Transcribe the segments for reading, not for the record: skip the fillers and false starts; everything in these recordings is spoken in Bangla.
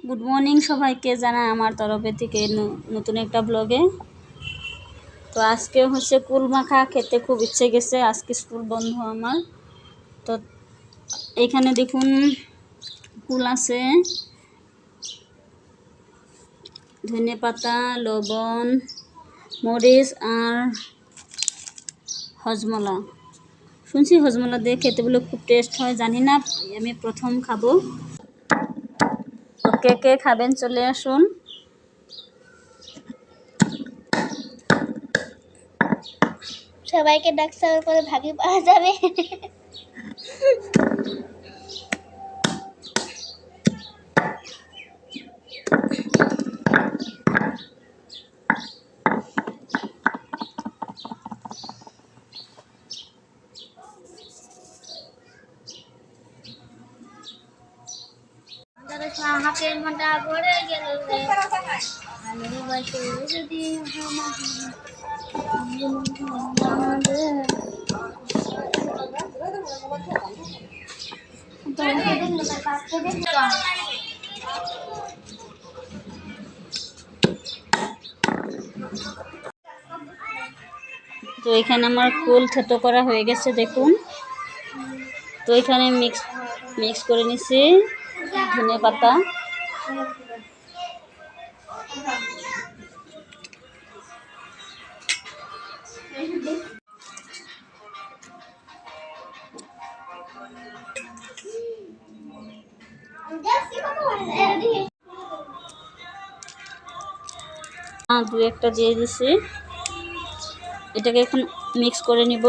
গুড মর্নিং সবাইকে জানাই আমার তরফে থেকে নতুন একটা ব্লগে। তো আজকে হচ্ছে কুল মাখা খেতে খুব ইচ্ছে গেছে, আজকে স্কুল বন্ধ আমার। তো এখানে দেখুন কুল আছে, ধনে পাতা, লবণ, মরিচ আর হজমলা। শুনছি হজমলা দিয়ে খেতে বলে খুব টেস্ট হয়, জানি না, আমি প্রথম খাবো। তো কে কে খাবেন চলে আসুন। সবাইকে ডাকসার করে ভাগি পাওয়া যাবে। হাতের মাথা পড়ে গেল ভালোবাসে যদি তো এখানে আমার কুল থেতো করা হয়ে গেছে দেখুন। তো এখানে মিক্স করে নিছি ধনে পাতা, দু একটা দিয়ে দিছি। এটাকে এখন মিক্স করে নিব।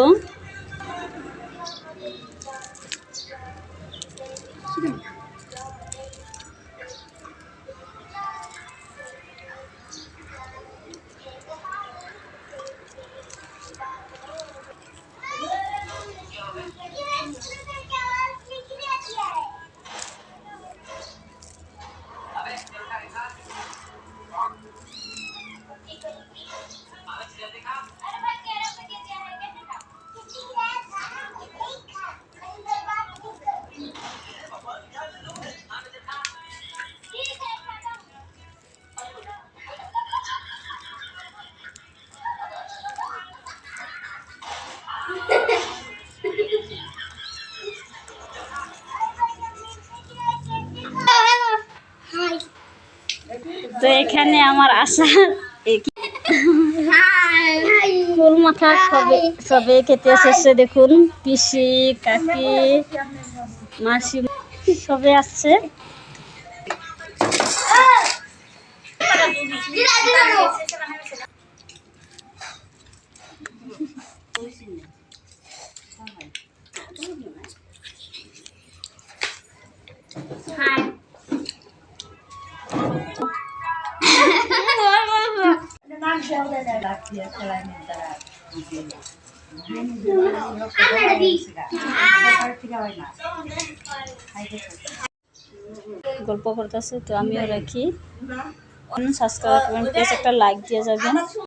তো এখানে আমার আশা কুল মাখা সবে খেতে এসেছে দেখুন। পিসি, কাকি, মাসি সবে আসছে। গল্প করতেছে, তো আমিও রাখি। সাবস্ক্রাইব করবেন, প্লিজ একটা লাইক দিয়ে যাবেন।